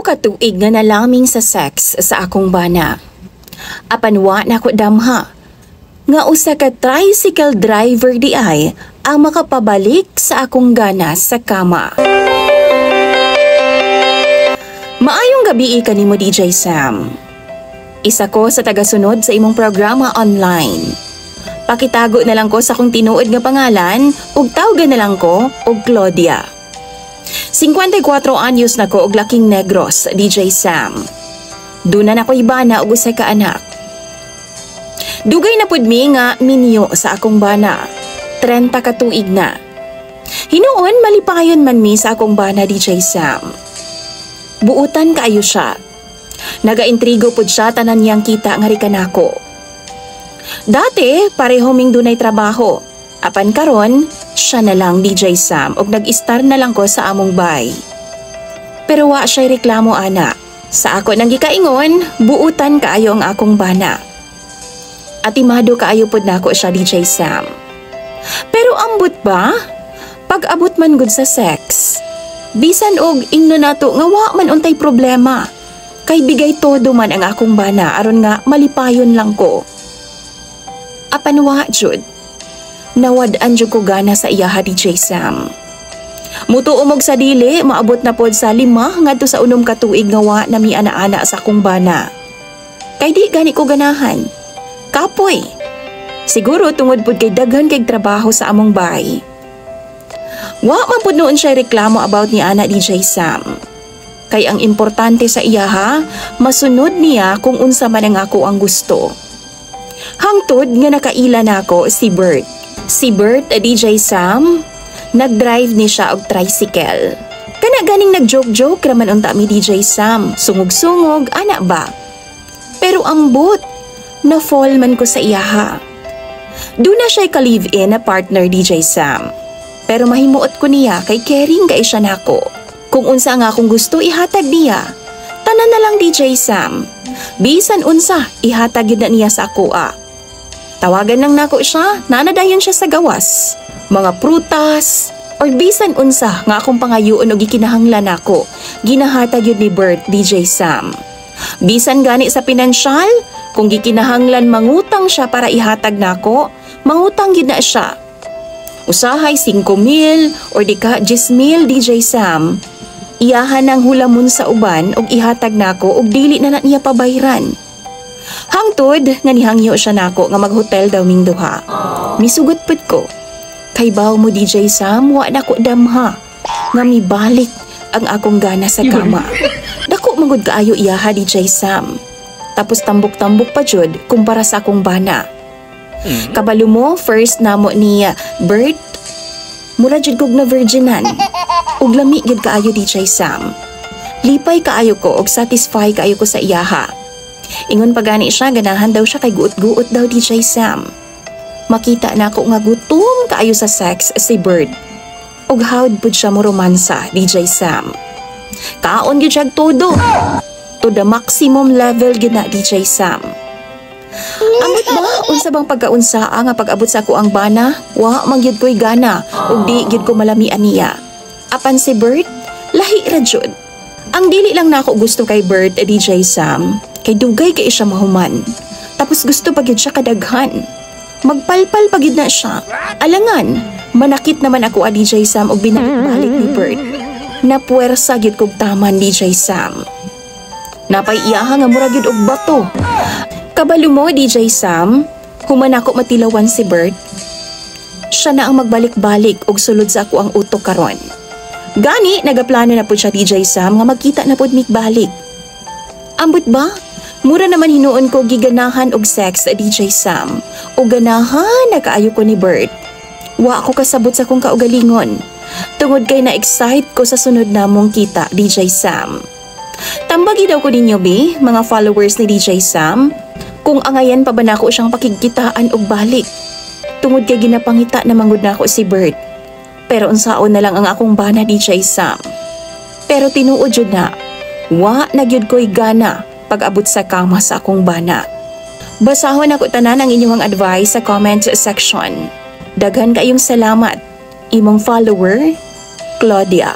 katuig nga nalaming sa sex sa akong bana. Apanwa na ko damha. Nga usa ka tricycle driver di ay ang makapabalik sa akong gana sa kama. Maayong gabi kanimo DJ Sam. Isa ko sa tagasunod sa imong programa online. Pakitago na lang ko sa akong tinuod nga pangalan ug tawgan na lang ko og Claudia. 54 anyos na ko og laking negros, DJ Sam. Dunan ako ibana og usa ka anak. Dugay na pud mi nga minyo sa akong bana. 30 ka tuig na. Hinuon malipayon man mi sa akong bana, DJ Sam. Buutan kaayo siya. Nagaintrigo pud siya tanan niyang kita nga rikanako. Dati pareho ming dunay trabaho. Apan karon, siya na lang DJ Sam og nag-star na lang ko sa among bay. Pero wa siya reklamo ana. Sa ako nang gikaingon, buutan kaayo ang akong bana. Atimado kaayo pod nako siya DJ Sam. Pero ambot ba? Pag-abot man gud sa sex. Bisan og ingno nato nga wa man untay problema. Kay bigay todo man ang akong bana aron nga malipayon lang ko. Apan wa jud. Nawad-an jud ko gana sa iyaha DJ Sam. Muto umog sa dili, maabot na pod sa 5 ngadto sa 6 ka tuig nga wa na mi ana-ana sa akong bana. Kay di gani ko ganahan. Kapoy. Siguro tungod pod kay daghan kay trabaho sa among bahay. Wa man pod noon siya reklamo about ni ana DJ Sam. Kay ang importante sa iyaha, masunod niya kung unsa man ang ako ang gusto. Hangtod nga nakaila nako si Bert. Si Bert, DJ Sam, nag-drive ni siya og tricycle. Kana ganing nag-joke-joke raman unta mi DJ Sam, sungog-sungog, ana ba? Pero ambot, na-fall man ko sa iyaha. Doon na siya'y ka-live-in na partner DJ Sam. Pero mahimuot ko niya kay caring kay siya nako. Kung unsa nga akong gusto ihatag niya, tanan na lang DJ Sam. Bisan unsa, ihatag yun na niya sa akoa. Tawagan lang nako siya, nanadayon siya sa gawas. Mga prutas, or bisan unsa nga akong pangayoon o gikinahanglan nako, ginahatag yun ni Bert DJ Sam. Bisan gani sa pinansyal, kung gikinahanglan mangutang siya para ihatag nako, mangutang yun na siya. Usahay 5,000 or di ka 10,000 DJ Sam. Iyahan ang hulamon sa uban og ihatag nako og dili na niya pabayran. Hangtod nga nihangyo siya nako nga maghotel daw ming duha. Misugot pud ko. Kay baw mo DJ Sam, wa na ko damha nga mibalik ang akong gana sa kama. Dako mangud kaayo iyaha DJ Sam. Tapos tambok-tambok pa jud kumpara sa akong bana. Kabalo mo, first namo ni Bert, mura jud kog na virginan. Ug lami gid kaayo DJ Sam. Lipay kaayo ko og satisfy kaayo ko sa iyaha. Ingon pa gani siya, ganahan daw siya kay guot-guot daw DJ Sam. Makita na ako nga gutom kaayo sa sex si Bert. Ug hawd pud siya mo romansa DJ Sam. Kaon gyud siya todo. To the maximum level gyud na DJ Sam. Amot ba unsa bang pagkaunsaa nga pag-abot sa ako ang bana? Wa man gyud ko'y gana ug di gyud ko malamian niya. Apan si Bert, lahi ra jud. Ang dili lang nako gusto kay Bert DJ Sam, kay dugay kay siya mahuman. Tapos gusto pa gyud siya kadaghan. Magpalpal pa gyud na siya. Alangan, manakit naman ako DJ Sam og binalik-balik ni Bert. Napuwersa gyud kog taman DJ Sam. Napay iyaha nga mura gyud og bato. Kabalo mo DJ Sam, human ako matilawan si Bert. Siya na ang magbalik-balik og sulod sa ako ang utok karon. Gani, nagaplano na po siya DJ Sam nga magkita na po mikbalik. Ambot ba? Mura naman hinuon ko giganahan og sex DJ Sam. O ganahan nakaayo ko ni Bert. Wa ako kasabot sa kong kaugalingon. Tungod kay na-excite ko sa sunod namong kita DJ Sam. Tambagi daw ko ninyo be, mga followers ni DJ Sam, kung angayan pa ba nako siyang pakigkitaan og balik. Tungod kay ginapangita na mangud nako si Bert. Pero unsaon na lang ang akong bana DJ Sam. Pero tinuod jud na, wa nagyud ko'y gana pag-abot sa kama sa akong bana. Basahon ako tanan ang inyong advice sa comment section. Daghan kayong salamat. Imong follower, Claudia.